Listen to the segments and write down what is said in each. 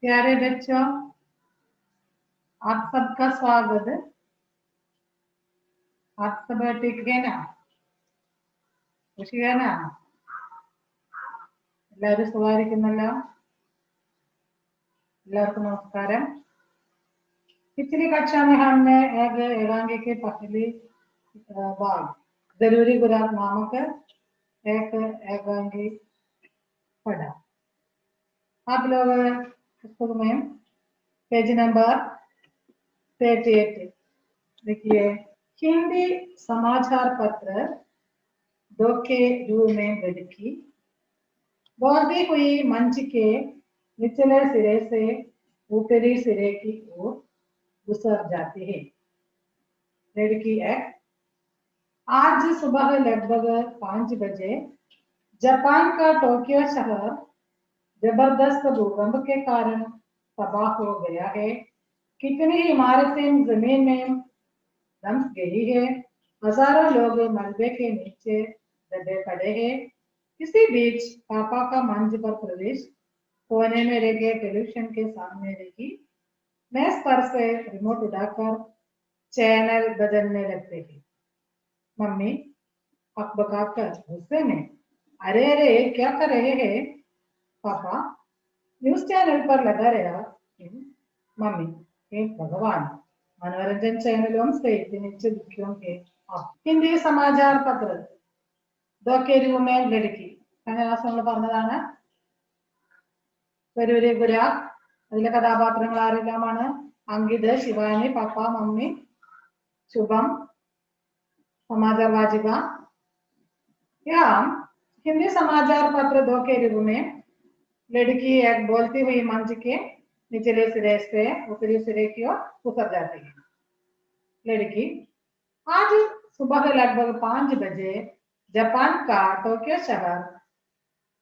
प्यारे बच्चों, आप सबका स्वागत है। आप सब ठीक है ना? खुशी है ना? എല്ലാവരും സുഖമായിരിക്കുന്നല്ലോ? എല്ലാവർക്കും നമസ്കാരം। पिछली कक्षा में हमने एक एकांकी की पहली भाग जरूरी गुराक नामक एक एकांकी पढ़ा। आप लोग पुस्तक में पेज नंबर 38 देखिए। हिंदी समाचार पत्र 2 के रूप में लिखी बढ़ती हुई मंच के निचले सिरे से ऊपरी सिरे की ओर गुजर जाती है। लड़की एक आज सुबह लगभग 5 बजे जापान का टोक्यो शहर जबरदस्त भूकंप के कारण तबाह हो गया है। कितनी इमारतें जमीन में धंस गई है। हजारों लोग मलबे के नीचे दबे पड़े हैं। इसी बीच पापा का मंच पर प्रवेश कोने में रखे टेलीविजन के सामने रखी मेज पर से रिमोट उठाकर चैनल बदलने लगते हैं। मम्मी अकबकाकर गुस्से में, अरे अरे क्या कर रहे हैं? पापा न्यूज चैनल पर लगा रहा। मम्मी हे भगवान, मनोरंजन चैनलों से इतने दुखियों के हिंदी समाचार पत्र ഇതൊക്കെ രൂപമേ ലടുക്കി കന്നഡാസങ്ങൾ പറഞ്ഞതാണ്. വരൂര് ഗുര. അതിലെ കഥാപാത്രങ്ങൾ ആരെല്ലാമാണ്? अंकित, शिवानी, पापा, मम्मी, शुभम, समाचार वाचिका। यहाँ हिंदी समाचार पत्र 2 के रूप में लड़की एक बोलती हुई मंच के निचले सिरे से ऊपरी सिरे की ओर उतर जाती है। लड़की आज सुबह लगभग 5 बजे जापान का टोक्यो शहर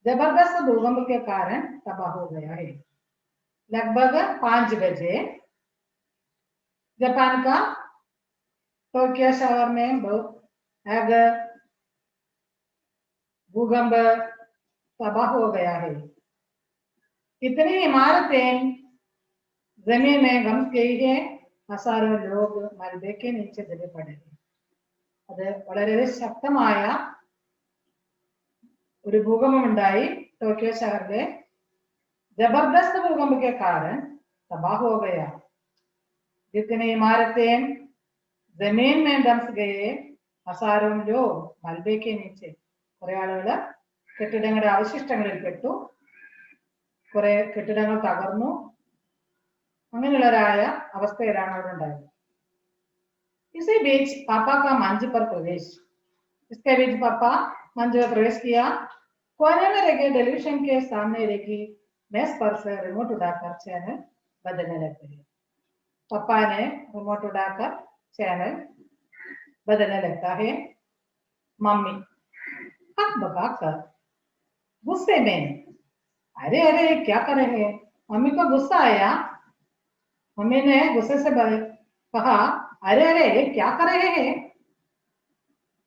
जबरदस्त भूकंप के कारण तबाह हो गया है। लगभग 5 बजे जापान का टोक्यो शहर में एक भूकंप तबाह हो गया है। कितनी इमारतें जमीन में धंस गई है। हजारों लोग मलबे के नीचे दबे पड़े हैं. അത് വളരെ ശക്തമായ ഒരു ഭൂകമ്പമുണ്ടായി ടോക്കിയോ शहर जबरदस्त भूकंप के कारण तबाह हो गया। जितनी इमारतें जमीन में धंस गए, हजारों लोग मलबे के नीचे. കുറെ ആളുകൾ കെട്ടിടങ്ങളുടെ അവശിഷ്ടങ്ങളിൽ പെട്ടു. കുറെ കെട്ടിടങ്ങൾ തകർന്നു. അങ്ങനെയുള്ളവരായ അവസ്ഥയിലാണ് അവിടെ ഉണ്ടായത്. इसी बीच पापा का मंच पर प्रवेश. इसके बीच पापा मंच पर प्रवेश किया. कोने में रखे टेलीविजन के सामने रखी मेज पर से रिमोट उठाकर चैनल बदलने लगते हैं. पापा ने रिमोट उठाकर चैनल बदलने लगता है. मम्मी हक बकाकर गुस्से में, अरे अरे क्या कर रहे हैं? मम्मी को गुस्सा आया. मम्मी ने गुस्से से कहा, अरे अरे क्या कर रहे हैं?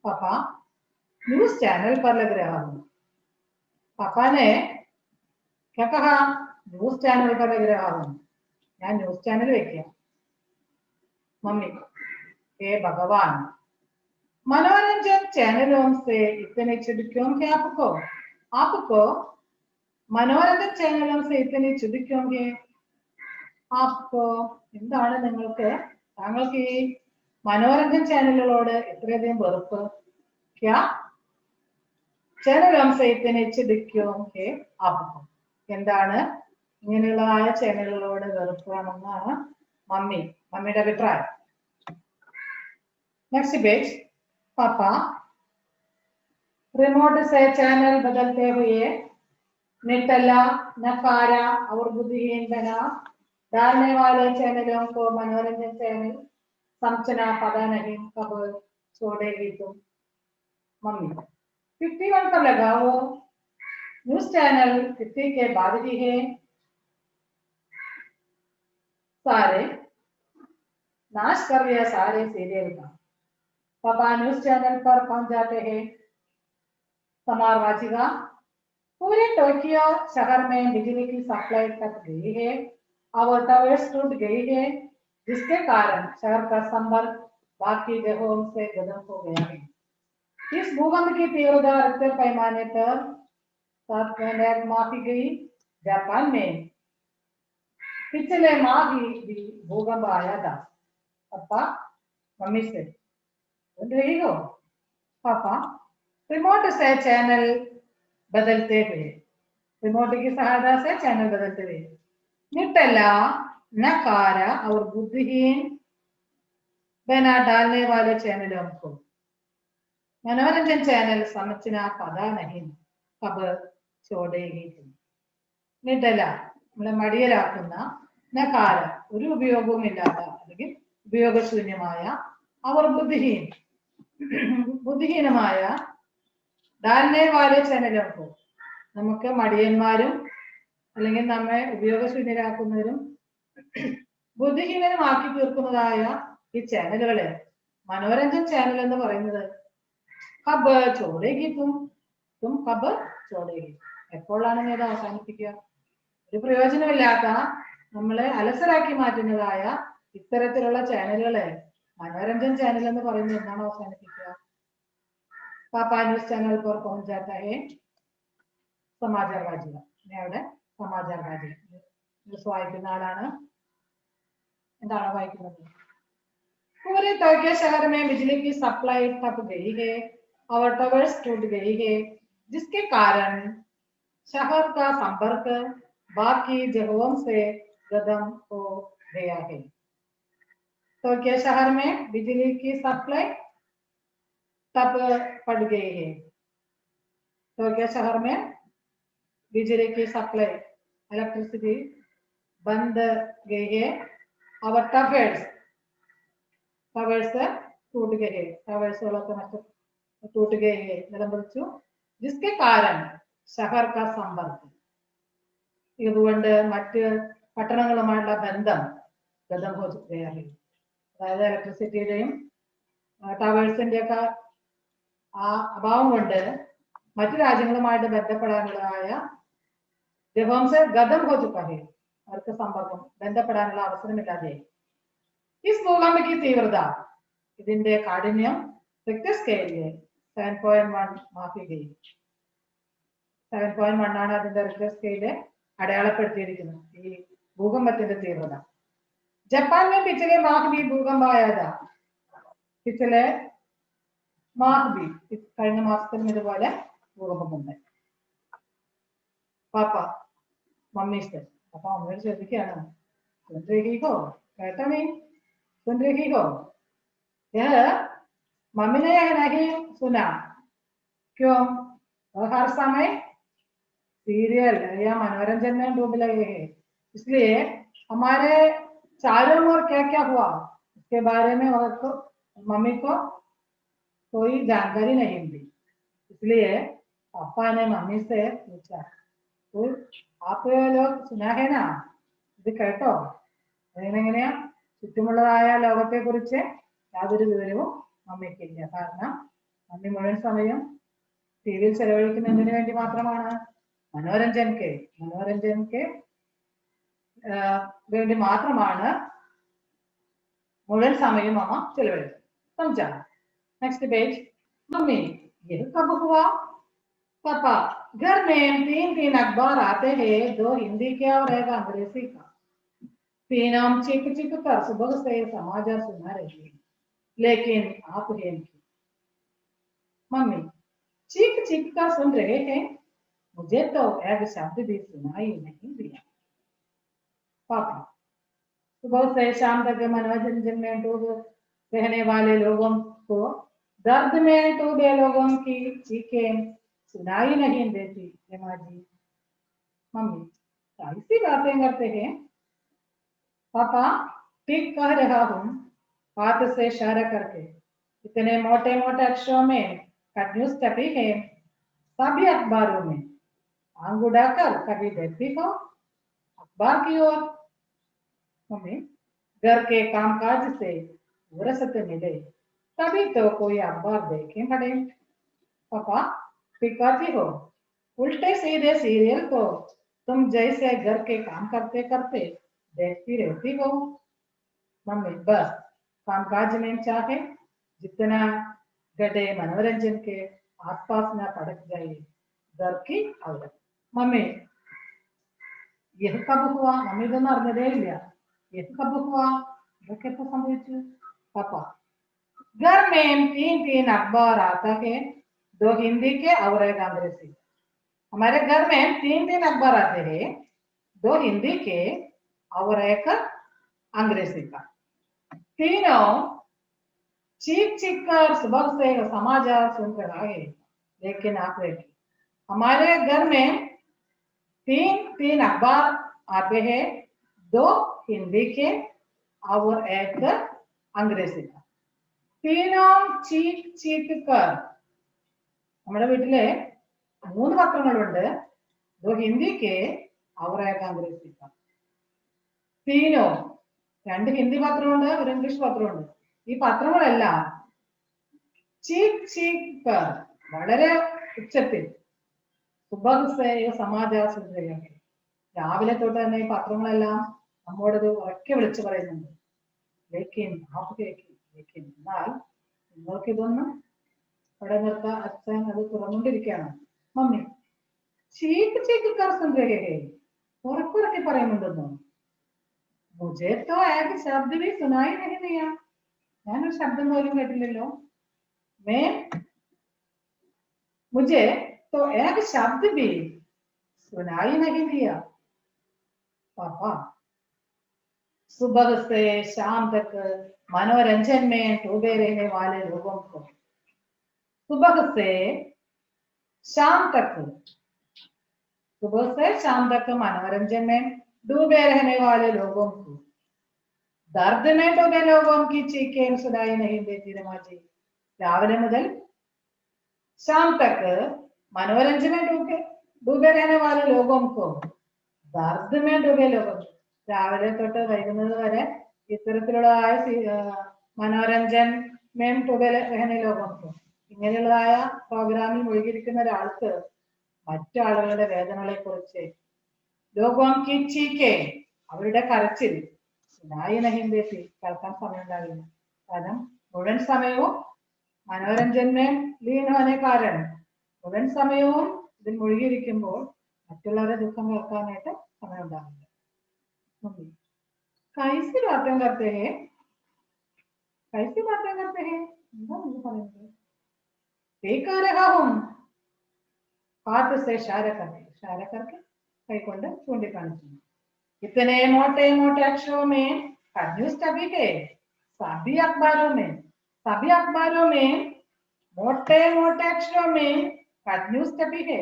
पापा न्यूज चैनल पर लग रहा हूँ. पापा ने क्या कहा? न्यूज चैनल पर लग रहा हूँ. ഞാൻ ന്യൂസ് ചാനൽ വെക്കുക. मम्मी हे भगवान, मनोरंजन चैनलों से इतने चिढ़ क्यों है आपको? आपको मनोरंजन चैनलों से इतने चिढ़ क्यों है? आपको എന്താണ് നിങ്ങൾക്ക് താങ്കൾക്ക് ഈ മനോരഞ്ജൻ ചാനലുകളോട് ഇത്രയധികം വെറുപ്പ്? क्या चैनलों से इतने चिढ़ क्यों है आपको? എന്താണ് ഇങ്ങനെയുള്ളതായ ചാനലുകളോട് വെറുപ്പാണെന്നാണ് മമ്മിയുടെ അഭിപ്രായം. Next page. पापा रिमोट से चैनल बदलते हुए निटला, नकारा और बुद्धिहीन बना डालने वाले चैनलों को मनोरंजन चैनल समझना पता नहीं कब छोड़ेगी तुम. मम्मी 51 पर लगाओ. न्यूज चैनल 50 के बाद ही है. सारे नाश कर दिया सारे सीरियल का. पापा न्यूज चैनल पर पहुंच जाते हैं. समाचार वाचिका पूरे टोक्यो शहर में बिजली की सप्लाई कट गई है. और टावर्स टूट गई है, जिसके कारण शहर का संपर्क बाकी जगहों से खत्म हो गया है। इस भूकंप की तीव्रता रिक्टर पैमाने पर 7.1 मापी गई। जापान में पिछले माह भी भूकंप आया था। पापा मम्मी से बोल रही हो, पापा रिमोट से चैनल बदलते हुए, रिमोट की सहायता से चैनल बदलते हुए निटला, नकारा और बुद्धिहीन बना डालने वाले चैनलों को मनोरंजन चैनल समझना पता नहीं कब छोड़ेगी। നിഡല നമ്മളെ മടിയലാക്കുന്ന നകാര ഒരു ഉപയോഗവുമില്ലാത്ത അല്ലെങ്കിൽ ഉപയോഗശൂന്യമായ അവർ ബുദ്ധിഹീനമായ ഡാൽനെ വാലെ ചാനലുകൾക്കോ നമുക്ക് മടിയന്മാരും അല്ലെങ്കിൽ നമ്മെ ഉപയോഗശൂന്യരാക്കുന്നവരും ബുദ്ധിഹീനമാക്കി തീർക്കുന്നതായ ഈ ചാനലുകളെ മനോരഞ്ജൻ ചാനൽ എന്ന് പറയുന്നത് കബ് ചോടേക്ക് തും കബ് ചോടേക്ക്, എപ്പോഴാണ് നീ ഇത് അവസാനിപ്പിക്കുക? ഒരു പ്രയോജനമില്ലാത്ത നമ്മളെ അലസരാക്കി മാറ്റുന്നതായ ഇത്തരത്തിലുള്ള ചാനലുകളെ മനോരഞ്ജൻ ചാനൽ എന്ന് പറയുന്നത് എന്നാണ് അവസാനിപ്പിക്കുക? പാപ്പാ ന്യൂസ് ചാനൽ पर पहुंच जाता है समाचार वाचिക. ഇനി അവിടെ സമാചാർ വാചിക ന്യൂസ് വായിക്കുന്ന ആളാണ്. എന്താണ് വായിക്കുന്നത്? पूरे टोक्यो शहर में बिजली की सप्लाई ठप गई है और टावर्स टूट गई है, जिसके कारण शहर का संपर्क बाकी जगहों से खत्म हो गया है। टोक्यो शहर में बिजली की सप्लाई ठप पड़ गई है। टोक्यो शहर में बिजली की सप्लाई इलेक्ट्रिसिटी बंद गई है और टावर्स टूट गए हैं, टावर्स टूट गए हैं निलंबिച്ചു, जिसके कारण शहर का संपर्क ഇതുകൊണ്ട് മറ്റ് പട്ടണങ്ങളുമായുള്ള ബന്ധം ഗതം ഹോ ചുക്കയായി. അതായത് ഇലക്ട്രിസിറ്റിയുടെയും ടവേഴ്സിന്റെ ഒക്കെ ആ അഭാവം കൊണ്ട് മറ്റു രാജ്യങ്ങളുമായിട്ട് ബന്ധപ്പെടാനുള്ളതായ ജഗോംസെ ഗതം ഹോ ചുക്കായി, അവർക്ക് സമ്പർക്കം ബന്ധപ്പെടാനുള്ള അവസരമില്ലാതെ. इस भूकंप की तीव्रता ഇതിന്റെ കാഠിന്യം റിക്ടർ സ്കെയിലിൽ 7.1 മാപ്പി ഗई. 7.1 ആണ് അതിന്റെ റിക്ടർ സ്കെയില് അടയാളപ്പെടുത്തിയിരിക്കുന്നത് ഈ ഭൂകമ്പത്തിന്റെ തീവ്രത. ജപ്പാൻ में पिछले माह भी भूकंप आया था. पिछले माह भी കഴിഞ്ഞ മാസത്തിലും ഇതുപോലെ ഭൂകമ്പമുണ്ട്. പാപ്പ മമ്മി പാപ്പ അമ്മയോട് ചോദിക്കുകയാണ്, കേട്ടോ കേട്ടോ നീ सुन रही हो? यह मम्मी ने नहीं सुना, क्यों? हर समय सीरियल या मनोरंजन में डूब लगे हैं, इसलिए हमारे चारों ओर क्या क्या हुआ उसके बारे में मम्मी को कोई जानकारी नहीं मिली. इसलिए पापा ने मम्मी से पूछा, तो आप लोग सुना है ना, ഇത് കേട്ടോ? എങ്ങനെയാ ചുറ്റുമുള്ളതായ ലോകത്തെ കുറിച്ച് യാതൊരു വിവരവും മമ്മിക്കില്ല. കാരണം മമ്മി മുഴുവൻ സമയം ടി വിയിൽ ചെലവഴിക്കുന്നതിന് വേണ്ടി മാത്രമാണ്, മനോരഞ്ജൻക്ക് വേണ്ടി മാത്രമാണ് മുഴുവൻ സമയം അമ്മ ചെലവഴിക്കുന്നത്. समझा? Next page. मम्मी ये कब हुआ? पापा घर में 3 अखबार आते हैं, 2 हिंदी के और 1 अंग्रेजी का. तीनों चिक चिक कर सुबह से समाचार सुना रही है, लेकिन आप हैं की? मम्मी चीख चीख कर सुन रहे हैं, मुझे तो एक शब्द भी सुनाई नहीं दिया. पापा सुबह से शाम तक मनोरंजन में डूब रहने वाले लोगों को दर्द में डूबे लोगों की चीखें सुनाई नहीं देती हेमा जी. मम्मी ऐसी बातें करते हैं? पापा ठीक कह रहा हूँ, हाथ से इशारा करके. इतने मोटे मोटे अक्षरों में कट न्यूज छपी है सभी अखबारों में. आंख उड़ाकर कभी देखती हो अखबार की ओर? मम्मी घर के कामकाज से फुर्सत मिले तभी तो कोई अखबार देखे पड़े. पापा पिकाती हो उल्टे सीधे सीरियल को तुम जैसे घर के काम करते करते देखती रहती हो। मम्मी बस कामकाज में चाहे जितना गड्ढे मनोरंजन के आसपास न पड़क जाए घर की औरत। मम्मी यह कब हुआ? मम्मी ഇതൊന്നും അറിഞ്ഞതേ ഇല്ല. यह कब हुआ? ഇതൊക്കെ എപ്പോ സംഭവിച്ചു? पापा घर में तीन तीन अखबार आता है, दो हिंदी के और एक अंग्रेजी। हमारे घर में तीन तीन अखबार आते हैं, दो हिंदी के और एक अंग्रेजी का। तीनों चीख चीख कर सुबह से समाचार सुनकर आए। लेकिन आप देखिए हमारे घर में तीन तीन अखबार आते हैं, दो हिंदी के और एक अंग्रेजी का। तीनों चीख चीख कर നമ്മുടെ വീട്ടിലെ 3 പത്രങ്ങളുണ്ട്, दो हिंदी के और एक अंग्रेजी का। तीनों രണ്ട് ഹിന്ദി പത്രമുണ്ട്, ഒരു ഇംഗ്ലീഷ് പത്രമുണ്ട്. ഈ പത്രങ്ങളെല്ലാം ചീക്ക് ചീക്ക് വളരെ ഉച്ചത്തിൽ സമാചാര സുന്ദരിയാണ്. രാവിലെ തൊട്ട് തന്നെ ഈ പത്രങ്ങളെല്ലാം നമ്മോടത് ഉറക്കെ വിളിച്ചു പറയുന്നുണ്ട്. എന്നാൽ നിങ്ങൾക്ക് ഇതൊന്നും ഇവിടെ നിർത്താൻ അച്ഛൻ അത് തുറന്നുകൊണ്ടിരിക്കുകയാണ്. മമ്മി ചീക്ക് ചീക്ക് സുന്ദരിയെ ഉറക്കുറക്കി പറയുന്നുണ്ടെന്നോ? मुझे तो एक शब्द भी सुनाई नहीं दिया. ഞാനൊരു ശബ്ദം പോലും കേട്ടില്ലല്ലോ. मुझे तो एक शब्द भी सुनाई नहीं दिया. पापा सुबह से शाम तक मनोरंजन में डूबे रहने वाले लोगों को, सुबह से शाम तक मनोरंजन में डूबे रहने वाले लोगों को दर्द में डूबे लोगों की चीखें सुनाई नहीं देती रमा जी. രാവിലെ മുതൽ शाम तक मनोरंजन में डूबे रहने वाले लोगों को दर्द में डूबे लोगों, രാവിലെ തൊട്ട് വൈകുന്നത് വരെ ഇത്തരത്തിലുള്ളതായ മനോരഞ്ജൻ മേം ഡൂബെ രഹനെ ലോഗോं को ഇങ്ങനെയുള്ളതായ പ്രോഗ്രാമിൽ മുഴുകിയിരിക്കുന്ന ഒരാൾക്ക് മറ്റു ആളുകളുടെ വേദനകളെ കുറിച്ച് ലോഗോं की चीखें അവരുടെ കരച്ചിൽ സുനായി नहीं देती കേൾക്കാൻ സമയം ഉണ്ടാവില്ല. കാരണം മുഴുവൻ സമയവും മനോരഞ്ജനെ ലീൻ होने കാരണം മുഴുവൻ സമയവും ഇതിൽ മുഴുകിയിരിക്കുമ്പോൾ മറ്റുള്ളവരുടെ ദുഃഖം കേൾക്കാനായിട്ട് സമയം ഉണ്ടാവില്ല. कैसी बातें करते हैं? कैसी बातें करते हैं? എന്താ നിങ്ങൾ പറയുന്നത്? देखा रहा हूं हाथ से इशारा करके कई കൊണ്ട് ചൂണ്ടിക്കാണിച്ചു. इतने मोटे मोटे अक्षरों में न्यूज तभी है, सभी अखबारों में मोटे मोटे अक्षरों में न्यूज तभी है.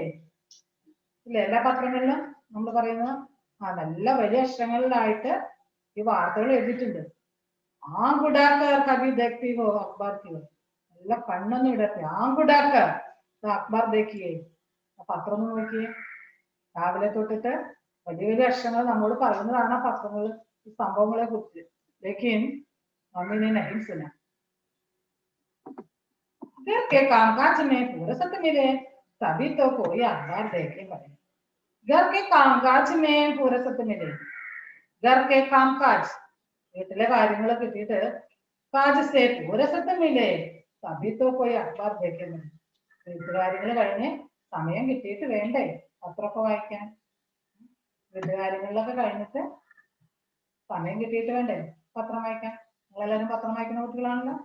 എല്ലാ പത്രങ്ങളിലും നമ്മൾ പറയുന്നത് നല്ല വലിയ അക്ഷരങ്ങളിലായിട്ട് ഈ വാർത്തകൾ എഴുതിയിട്ടുണ്ട്. ആൺകുടാക്കർ കവി देखती हो अखबार की, നല്ല കണ്ണൊന്നും ഇടത്തെ ആൺകുടാക്കർ അഖബാർ देखिए. പത്രം ഒന്ന് നോക്കിയേ. രാവിലെ തൊട്ടിട്ട് വലിയ വലിയ അക്ഷരങ്ങൾ നമ്മോട് പറയുന്നതാണ് ആ പത്രങ്ങൾ ഈ സംഭവങ്ങളെ കുറിച്ച്. लेकिन मम्मी ने नहीं सुना. घर के कामकाज में फुर्सत मिले तभी तो कोई अखबार देखे पड़े. घर के कामकाज में फुर्सत मिले. घर के कामकाज വീട്ടിലെ കാര്യങ്ങൾ കിട്ടിയിട്ട് കാജ് സേ ഫുർസത്ത് മിലേ തബി തോ കോയി അഖബാർ ദേഖേ. വീട്ടുകാര്യങ്ങൾ കഴിഞ്ഞ് സമയം കിട്ടിയിട്ട് വേണ്ടേ പത്രമൊക്കെ വായിക്കാൻ? വീട്ടുകാര്യങ്ങളിലൊക്കെ കഴിഞ്ഞിട്ട് സമയം കിട്ടിയിട്ട് വേണ്ടേ പത്രം വായിക്കാൻ? നിങ്ങളെല്ലാരും പത്രം വായിക്കുന്ന കുട്ടികളാണല്ലോ.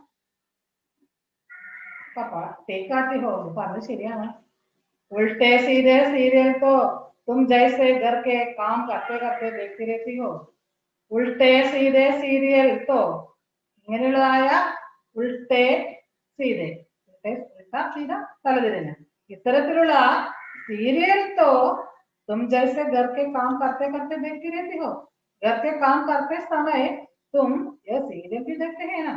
പപ്പ തേക്കാട്ടി ഹോ പറഞ്ഞത് ശരിയാണ്. उल्टे सीधे सीरियल तो तुम जैसे घर के काम करते करते देखती रहती हो. उल्टे सीधे सीरियल तो ഇങ്ങനെയുള്ളതായ ഉൾട്ടെ സീതെ ഉൾട്ടാ സീതാ തലതിരിഞ്ഞ ഇത്തരത്തിലുള്ള सीरियल तो तुम जैसे घर के काम करते करते देखती रहती हो. घर के काम करते समय तुम यह सीरियल भी देखते हैं ना.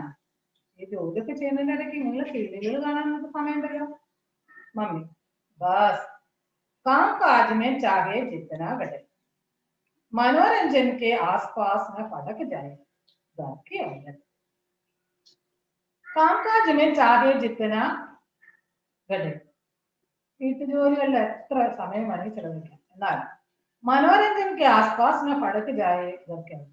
ഈ ജോലിയൊക്കെ ചെയ്യുന്നതിന്റെ ഇടയ്ക്ക് നിങ്ങൾ സീരിയലുകൾ കാണാൻ സമയം ഉണ്ടല്ലോ. मम्मी बस कामकाज में चाहे जितना घटे मनोरंजन के आसपास में पड़क जाए घर की औरत. कामकाज में चाहे जितना घटे വീട്ടുജോലികളിൽ എത്ര സമയം വേണമെങ്കിൽ ചെലവഴിക്കാം, എന്നാൽ മനോരഞ്ജൻ के आसपास में पड़क जाए घर की औरत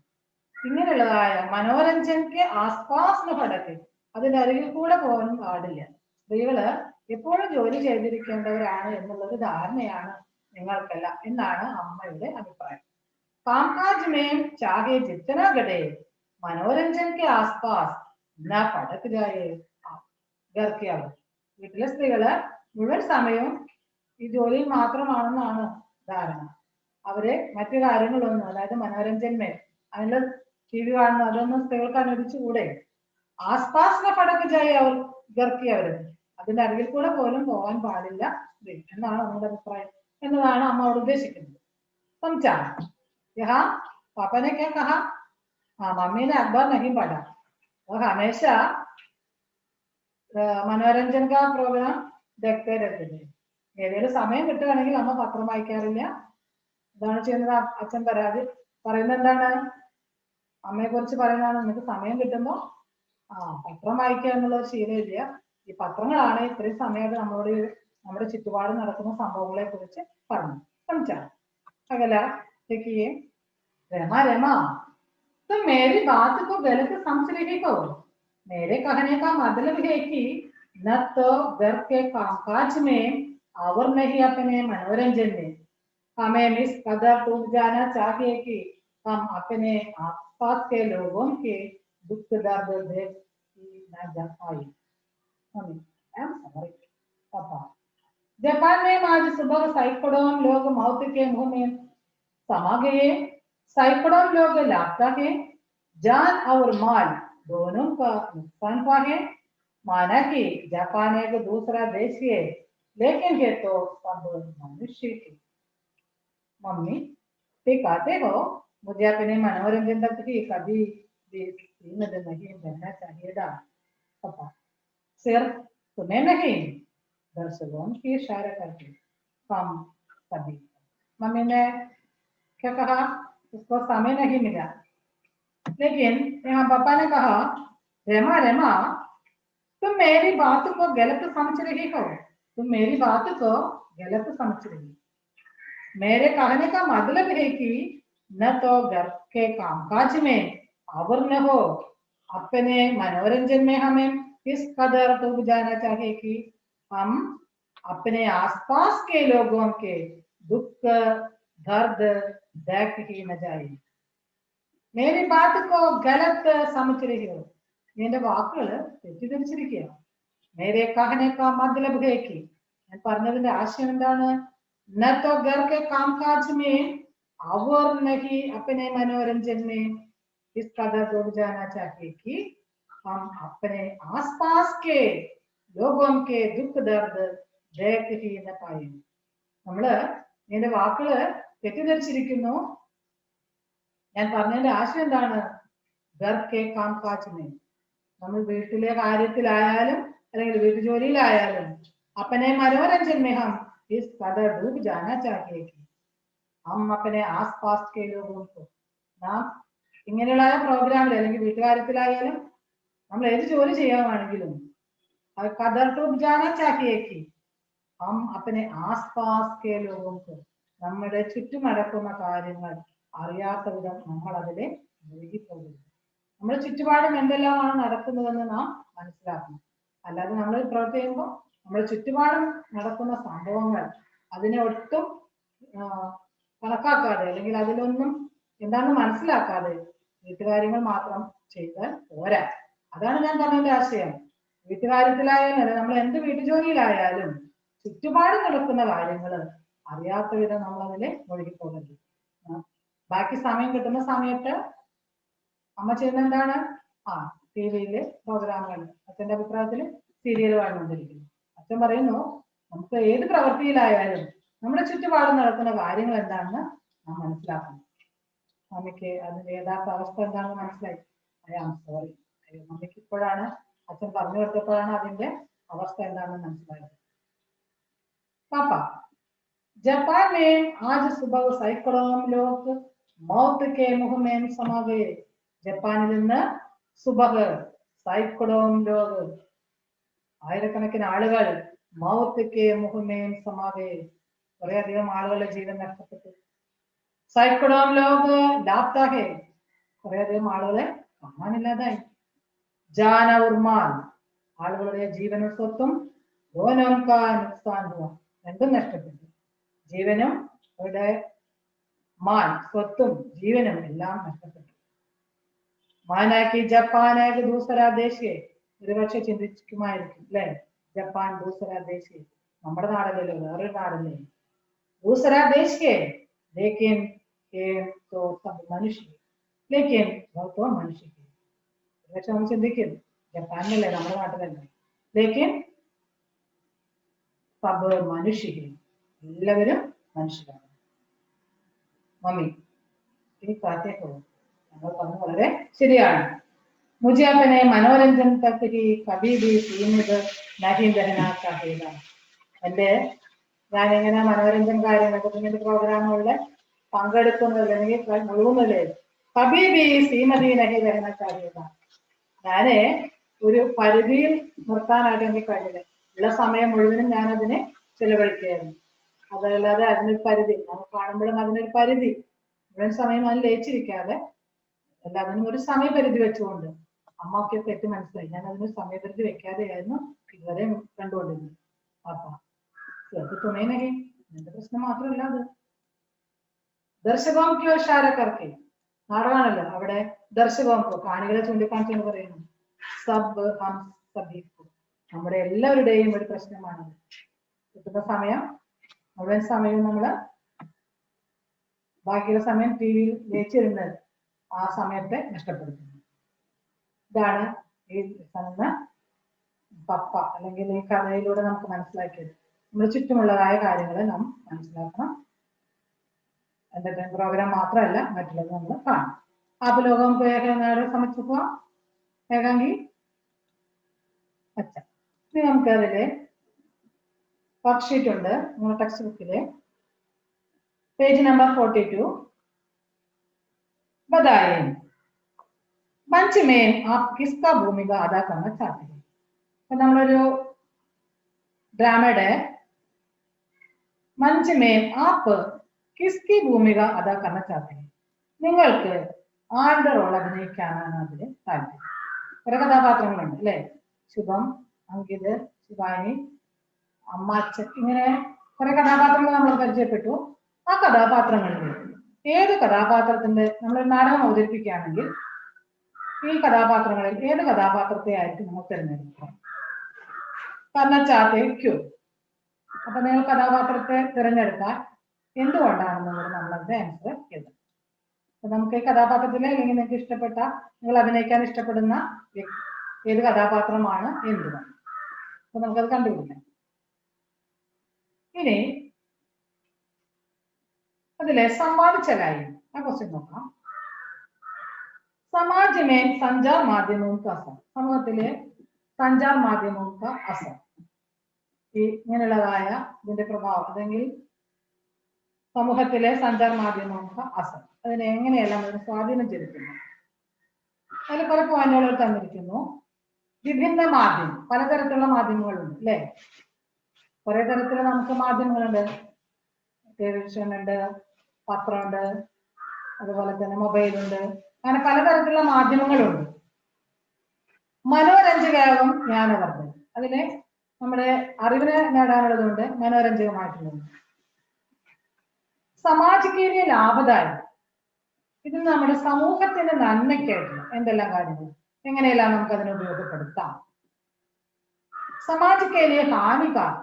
ഇങ്ങനെയുള്ളതായ മനോരഞ്ജനക്ക് ആസ്പാസ് ഭടക്ക് അതിന്റെ അരികിൽ കൂടെ പോകാൻ പാടില്ല. സ്ത്രീകള് എപ്പോഴും ജോലി ചെയ്തിരിക്കേണ്ടവരാണ് എന്നുള്ളത് ധാരണയാണ് നിങ്ങൾക്കല്ല എന്നാണ് അമ്മയുടെ അഭിപ്രായം. കാംകാജ് മേം ചാഹെ ജിത്തന ഗഡേ മനോരഞ്ജൻ കെ ആസ്പാസ് എന്നാ പടക്ക് ജായേ ഗർക്കിയാവും. വീട്ടിലെ സ്ത്രീകള് മുഴുവൻ സമയവും ഈ ജോലിയിൽ മാത്രമാണെന്നാണ് ധാരണ. അവര് മറ്റു കാര്യങ്ങളൊന്നും, അതായത് മനോരഞ്ജന്മേ അതിന്റെ ടി വി കാണുന്നു അതൊന്നും സ്ത്രീകൾക്ക് അനുവദിച്ചുകൂടെ. ആസ്പാസിനെ പടക്ക് ജായി അവർ ഗർക്കിയവര് അതിന്റെ അരികിൽ കൂടെ പോലും പോകാൻ പാടില്ല സ്ത്രീ എന്നാണ് നമ്മുടെ അഭിപ്രായം എന്നതാണ് അമ്മ അവിടെ ഉദ്ദേശിക്കുന്നത്. समझा? यहाँ पापा ने क्या कहा? हाँ, मम्मी ने अखबार नहीं पढ़ा, वो हमेशा മനോരഞ്ജൻ കാ പ്രോഗ്രാം देखते रहते थे. ഏതെങ്കിലും സമയം കിട്ടുകയാണെങ്കിൽ അമ്മ പത്രം വായിക്കാറില്ല. ഇതാണ് ചെയ്യുന്നത്. അച്ഛൻ പറയുന്നത് എന്താണ്? അമ്മയെ കുറിച്ച് പറയുന്നതാണ്, നിനക്ക് സമയം കിട്ടുമ്പോ പത്രം വായിക്കുക എന്നുള്ള ഒരു ശീലമില്ല. ഈ പത്രങ്ങളാണ് ഇത്രയും സമയത്ത് നമ്മുടെ ചുറ്റുപാട് നടക്കുന്ന സംഭവങ്ങളെ കുറിച്ച് പറഞ്ഞു. समझा? अगला देखिए, रमा रमा तुम मेरी बात को गलत समझ रही हो. मेरे कहने का मतलब है कि न तो घर के कामकाज में और नहीं अपने मनोरंजन में हमें इस कदर डूब जाना चाहिए कि हम अपने आसपास के लोगों के दुख दर्द देख न जा पाए. जापान में आज सुबह सैकड़ों लोग मौत के मुंह में समा गए. सैकड़ों लोग लापता है. जान और माल दोनों का नुकसान हुआ है. माना कि जापान एक दूसरा देश है, लेकिन ये तो सब मनुष्य है. मम्मी ठीक कहते हो, मुझे अपने मनोरंजन तक ही कभी भी सीमित नहीं रहना चाहिए था. पापा सिर्फ तुम्हें नहीं, दर्शकों की इशारा करके हम सभी. मम्मी ने क्या कहा? उसको समय नहीं मिला, लेकिन यहाँ पापा ने कहा, रेमा रेमा तुम मेरी बात को गलत समझ रही हो. तुम मेरी बात को गलत समझ रही. मेरे कहने का मतलब है कि न तो घर के कामकाज में और न हो अपने मनोरंजन में हमें इस कदर डूब जाना चाहिए कि हम अपने आसपास के लोगों के दुख दर्द देख ही न जाए. मेरी बात को गलत समझ रही हो. എന്റെ വാക്കുകൾ തെറ്റിദ്ധരിച്ചിരിക്കുക. മേരെ കഹനെ കാ മത്ലബ് ഹേ കി, ഞാൻ പറഞ്ഞതിന്റെ ആശയം എന്താണ്? न तो घर के कामकाज में और नहीं अपने मनोरंजन में इस कदर डूब जाना चाहिए कि हम अपने आसपास के लोगों के दुख दर्द देख ही न पाए. നമ്മള് എന്റെ വാക്കുകള് തെറ്റിദ്ധരിച്ചിരിക്കുന്നു. ഞാൻ പറഞ്ഞതിന്റെ ആശയം എന്താണ്? घर के कामकाज में, നമ്മൾ വീട്ടിലെ കാര്യത്തിലായാലും അല്ലെങ്കിൽ വീട്ടുജോലിയിലായാലും अपने मनोरंजन में हम इस कदर डूब जाना चाहिए कि हम अपने आसपास के लोगों को, നാം ഇങ്ങനെയുള്ള പ്രോഗ്രാമിൽ അല്ലെങ്കിൽ വീട്ടുകാര്യത്തിലായാലും നമ്മൾ ഏത് ജോലി ചെയ്യാനാണെങ്കിലും कदर डूब जाना चाहिए कि हम अपने आसपास के लोगों को, നമ്മുടെ ചുറ്റും നടക്കുന്ന കാര്യങ്ങൾ അറിയാത്ത വിധം നമ്മൾ അതിലെ മുഴുകിപ്പോകുന്നു. നമ്മുടെ ചുറ്റുപാടും എന്തെല്ലാമാണ് നടക്കുന്നതെന്ന് നാം മനസ്സിലാക്കണം. അല്ലാതെ നമ്മൾ പ്രവൃത്തി ചെയ്യുമ്പോൾ നമ്മുടെ ചുറ്റുപാടും നടക്കുന്ന സംഭവങ്ങൾ അതിനെ ഒട്ടും കണക്കാക്കാതെ അല്ലെങ്കിൽ അതിലൊന്നും എന്താണെന്ന് മനസ്സിലാക്കാതെ വീട്ടുകാര്യങ്ങൾ മാത്രം ചെയ്താൽ പോരാ. അതാണ് ഞാൻ പറഞ്ഞതിന്റെ ആശയം. വീട്ടുകാര്യത്തിലായാലും അല്ലെ നമ്മൾ എന്ത് വീട്ടുജോലിയിലായാലും ചുറ്റുപാടും നടക്കുന്ന കാര്യങ്ങൾ അറിയാത്ത വിധം നമ്മൾ അതിലെ മുഴുകിപ്പോകരുത്. ബാക്കി സമയം കിട്ടുന്ന സമയത്ത് അമ്മ ചെയ്യുന്ന എന്താണ്? ടി വിയില് പ്രോഗ്രാമുകൾ, അച്ഛന്റെ അഭിപ്രായത്തിൽ സീരിയൽ കാണുകൊണ്ടിരിക്കുന്നു. അച്ഛൻ പറയുന്നു, നമുക്ക് ഏത് പ്രവൃത്തിയിലായാലും നമ്മുടെ ചുറ്റുപാടും നടക്കുന്ന കാര്യങ്ങൾ എന്താണെന്ന് നാം മനസ്സിലാക്കണം. മമ്മിക്ക് അതിന്റെ യഥാർത്ഥ അവസ്ഥ എന്താണെന്ന് മനസ്സിലായി. സോറി, മമ്മിക്ക് ഇപ്പോഴാണ് അച്ഛൻ പറഞ്ഞു കൊടുത്തപ്പോഴാണ് അതിന്റെ അവസ്ഥ എന്താണെന്ന് മനസ്സിലായത്. पापा जापान में आज सुबह सैकड़ों लोग मौत के मुंह में समा गए. ജപ്പാനിൽ നിന്ന് സുബഹ് സൈക്കടോം ലോഗ്, ആയിരക്കണക്കിന് ആളുകൾ മൗത്ത് കെ മുഹ്മേൻ സമാവേ, കുറെ അധികം ആളുകളുടെ ജീവൻ നഷ്ടപ്പെട്ടു. സൈക്കടോം ലോഗ് ലാപ്താ ഹേ, കുറേയധികം ആളുകളെ കാണാനില്ലാതായി. ജാൻ ഔർ മാൽ, ആളുകളുടെ ജീവനും സ്വത്തും ദോനോം കാ നുക്സാൻ ഹുവ, രണ്ടും നഷ്ടപ്പെട്ടു. ജീവനും അവരുടെ മാൽ സ്വത്തും ജീവനും എല്ലാം നഷ്ടപ്പെട്ടു. മാനാക്കി ജപ്പാനാക്കി ദൂസരാ ദേശീയ, ഒരുപക്ഷെ ചിന്തിക്കുമായിരിക്കും അല്ലെ, ജപ്പാൻ ദൂസരാ ദേശീയ, നമ്മുടെ നാടല്ലല്ലോ, വേറൊരു നാടല്ലേ. ദൂസരാ ദേശീയ ലേക്കിൻ മനുഷ്യ, ലേക്കിൻ മനുഷ്യ, ഒരുപക്ഷെ നമ്മൾ ചിന്തിക്കും ജപ്പാനിലല്ലേ, നമ്മുടെ നാട്ടിലല്ലേ. ലേക്കിൻ സബ് മനുഷ്യ, എല്ലാവരും മനുഷ്യരാണ്. മമ്മി ഈ കാറ്റേക്കോ ഞങ്ങൾ പറഞ്ഞത് വളരെ ശരിയാണ്. മുझे अपने मनोरंजन तक ही कभी भी सीमित नहीं रहना चाहिए. എന്റെ ഞാനിങ്ങനെ മനോരഞ്ജന കാര്യങ്ങളൊക്കെ ഇങ്ങനത്തെ പ്രോഗ്രാമുകളിൽ പങ്കെടുക്കുന്നത് അല്ലെങ്കിൽ മുഴുവല്ലേ കബി ബി സീമതി നഹി रहना चाहिए. ഞാന് ഒരു പരിധിയിൽ നിർത്താനായിട്ട് എനിക്ക് കഴിയില്ല. ഉള്ള സമയം മുഴുവനും ഞാൻ അതിനെ ചെലവഴിക്കുകയായിരുന്നു. അതല്ലാതെ അതിനൊരു പരിധി, നമുക്ക് കാണുമ്പോഴും അതിനൊരു പരിധി, മുഴുവൻ സമയം അതിന് ലയിച്ചിരിക്കാതെ എല്ലാത്തിനും ഒരു സമയപരിധി വെച്ചുകൊണ്ട്. അമ്മക്ക് തെറ്റ് മനസ്സിലായി, ഞാൻ അതിനൊരു സമയപരിധി വെക്കാതെയായിരുന്നു ഇതുവരെ കണ്ടുകൊണ്ടിരുന്നത്. അപ്പൊ തുണേനകെ എന്റെ പ്രശ്നം മാത്രമല്ല അത്. ദർശകോംക്കോ ഷാരക്കർക്ക് നാടകമാണല്ലോ, അവിടെ ദർശകോംക്കോ കാണികളെ ചൂണ്ടിക്കാണിച്ചെന്ന് പറയുന്നു. സബ് ഹം സബീക്കോ, നമ്മുടെ എല്ലാവരുടെയും ഒരു പ്രശ്നമാണത്. കിട്ടുന്ന സമയം മുഴുവൻ സമയവും നമ്മള് ബാക്കിയുള്ള സമയം ടി വിയിൽ ജയിച്ചിരുന്നത് ആ സമയത്തെ നഷ്ടപ്പെടുത്തുന്നു. ഇതാണ് ഈ പപ്പ അല്ലെങ്കിൽ ഈ കഥയിലൂടെ നമുക്ക് മനസ്സിലാക്കിയത്. നമ്മുടെ ചുറ്റുമുള്ളതായ കാര്യങ്ങളെ നാം മനസ്സിലാക്കണം. എന്റർടൈൻമെന്റ് പ്രോഗ്രാം മാത്രമല്ല, മറ്റുള്ളത് നമ്മൾ കാണും. आप लोगों को समझ चुका ഏകാംഗി അച്ഛ. ഇനി നമുക്ക് അതിലെ വർക്ക് ഷീറ്റ് ഉണ്ട് നമ്മുടെ ടെക്സ്റ്റ് ബുക്കിലെ പേജ് നമ്പർ 42. बताइए मंच में आप किसका भूमिका अदा करना चाहते हैं. അപ്പൊ നമ്മളൊരു ഡ്രാമയുടെ मंच में आप किसकी भूमिका अदा करना चाहते हैं, നിങ്ങൾക്ക് ആരുടെ റോൾ അഭിനയിക്കാനാണ് അതിൽ താല്പര്യം. കുറെ കഥാപാത്രങ്ങളുണ്ട് അല്ലെ, ശുഭം, അങ്കിത്, ശിവാനി, അമ്മാച്ചൻ, ഇങ്ങനെ കുറെ കഥാപാത്രങ്ങൾ നമ്മൾ പരിചയപ്പെട്ടു. ആ കഥാപാത്രങ്ങളിൽ ഏത് കഥാപാത്രത്തിന്റെ നമ്മളൊരു നാടകം അവതരിപ്പിക്കുകയാണെങ്കിൽ ഈ കഥാപാത്രങ്ങളിൽ ഏത് കഥാപാത്രത്തെ ആയിരിക്കും നമ്മൾ തിരഞ്ഞെടുക്കുക. കാരണം ചാത്തയ്ക്കോ, അപ്പൊ നിങ്ങൾ കഥാപാത്രത്തെ തിരഞ്ഞെടുത്താൽ എന്തുകൊണ്ടാണെന്നുള്ളത് നമ്മളതിന്റെ ആൻസർ എഴുതാം. അപ്പൊ നമുക്ക് ഈ കഥാപാത്രത്തിലെ അല്ലെങ്കിൽ നിങ്ങൾക്ക് ഇഷ്ടപ്പെട്ട, നിങ്ങൾ അഭിനയിക്കാൻ ഇഷ്ടപ്പെടുന്ന ഏത് കഥാപാത്രമാണ് എന്തുകൊണ്ട്, അപ്പൊ നമുക്കത് കണ്ടുപിടിക്കാം. ഇനി അതിലെ സംവാദിച്ചലായി ആ ക്വസ്റ്റ്യൻ നോക്കാം. समाज में संचार माध्यमों का असर, സമൂഹത്തിലെ സഞ്ചാർ മാധ്യമവും അസർ, ഈ ഇങ്ങനെയുള്ളതായ ഇതിന്റെ പ്രഭാവം അല്ലെങ്കിൽ സമൂഹത്തിലെ സഞ്ചാർ മാധ്യമവും അസർ, അതിനെ എങ്ങനെയെല്ലാം അതിന് സ്വാധീനം ചെലുത്തുന്നു. അതിൽ പല പോയിന്റുകൾ തന്നിരിക്കുന്നു. വിഭിന്ന മാധ്യമം, പലതരത്തിലുള്ള മാധ്യമങ്ങളുണ്ട് അല്ലെ. കുറെ തരത്തിലുള്ള നമുക്ക് മാധ്യമങ്ങളുണ്ട്. ടെലിവിഷൻ ഉണ്ട്, പത്രമുണ്ട്, അതുപോലെ തന്നെ മൊബൈലുണ്ട്, അങ്ങനെ പലതരത്തിലുള്ള മാധ്യമങ്ങളുണ്ട്. മനോരഞ്ജകവും ജ്ഞാനവർദ്ധനം, അതിലെ നമ്മുടെ അറിവിനെ നേടാനുള്ളതുകൊണ്ട് മനോരഞ്ജകമായിട്ടുള്ളത്. സമാജിക്കേറിയ ലാഭദായകം, ഇത് നമ്മുടെ സമൂഹത്തിന്റെ നന്മയ്ക്കായിട്ടുള്ള എന്തെല്ലാം കാര്യങ്ങൾ, എങ്ങനെയെല്ലാം നമുക്ക് അതിനെ ഉപയോഗപ്പെടുത്താം. സമാജിക്കേറിയ ഹാനികാരം,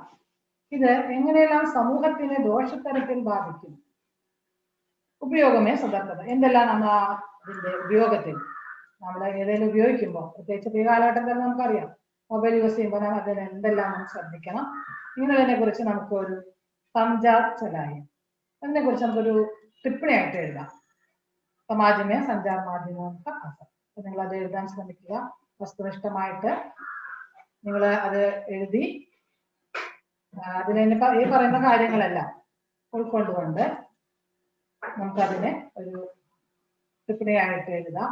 ഇത് എങ്ങനെയെല്ലാം സമൂഹത്തിനെ ദോഷതരത്തിൽ ബാധിക്കും. ഉപയോഗമേ സദർഭത, എന്തെല്ലാം നമ്മൾ അതിന്റെ ഉപയോഗത്തിൽ നമ്മൾ ഏതെങ്കിലും ഉപയോഗിക്കുമ്പോൾ, പ്രത്യേകിച്ച് ഈ കാലഘട്ടത്തിൽ നമുക്കറിയാം മൊബൈൽ യൂസ് ചെയ്യുമ്പോൾ നാം അതിന് എന്തെല്ലാം നമ്മൾ ശ്രദ്ധിക്കണം. ഇങ്ങനെതിനെ കുറിച്ച് നമുക്കൊരു സഞ്ചാർ ചലായി, അതിനെ കുറിച്ച് നമുക്കൊരു ടിപ്പണിയായിട്ട് എഴുതാം. സമാജമേ സഞ്ചാർ മാധ്യമം അസർ, നിങ്ങൾ അത് എഴുതാൻ ശ്രമിക്കുക. വസ്തുനിഷ്ഠമായിട്ട് നിങ്ങൾ അത് എഴുതി അതിനെ ഈ പറയുന്ന കാര്യങ്ങളെല്ലാം ഉൾക്കൊണ്ടുകൊണ്ട് നമുക്കതിനെ ഒരു ടിപ്പണിയായിട്ട് എഴുതാം.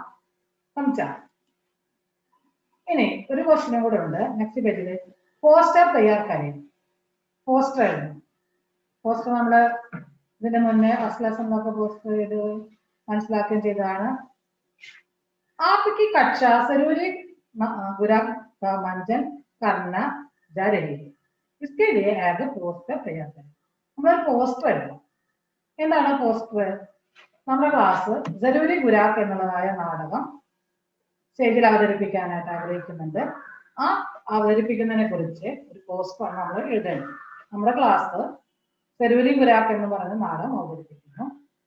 സംസാരം. ഇനി ഒരു ക്വസ്റ്റ്യനും കൂടെ ഉണ്ട് നെക്സ്റ്റ് പേജില്. പോസ്റ്റർ തയ്യാർ കരയും, പോസ്റ്റർ എഴുതും. പോസ്റ്റർ നമ്മള് ഇതിന് മുന്നേ ഫസ്റ്റ് ലെസണിലൊക്കെ പോസ്റ്റർ ചെയ്ത് മനസ്സിലാക്കുകയും ചെയ്തതാണ്. आपकी कक्षा जरूरी बुरा का मंचन करना जा रही है इसके लिए एक പോസ്റ്റർ തയ്യാർ ചെയ്യണം നമ്മൾ പോസ്റ്റർ എഴുതണം എന്താണ് പോസ്റ്റർ നമ്മുടെ ക്ലാസ് ജരൂരി ഗുരാക്ക് എന്നുള്ളതായ നാടകം സ്റ്റേജിൽ അവതരിപ്പിക്കാനായിട്ട് ആഗ്രഹിക്കുന്നുണ്ട് ആ അവതരിപ്പിക്കുന്നതിനെ കുറിച്ച് ഒരു പോസ്റ്റർ നമ്മൾ എഴുതണം നമ്മുടെ ക്ലാസ് ജരൂരി ഗുരാക്ക് എന്ന് പറയുന്ന നാടകം അവതരിപ്പിക്കുന്നു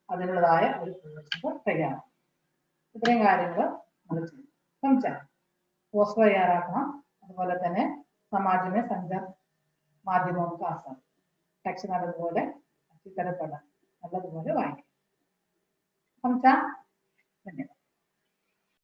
അതിനുള്ളതായ ഒരു പോസ്റ്റർ തയ്യാറാണ് ഇത്രയും കാര്യങ്ങൾ നമ്മൾ ചെയ്യും സംസാരം പോസ്റ്റർ തയ്യാറാക്കണം അതുപോലെ തന്നെ സമാജമേ സഞ്ചാർ മാധ്യമവും ക്ലാസ്സാണ് ടെക്സ്റ്റ് നല്ലതുപോലെ ചിത്രപ്പെടാം നല്ലതുപോലെ വായിക്കാം സംസാരം ധന്യവാദം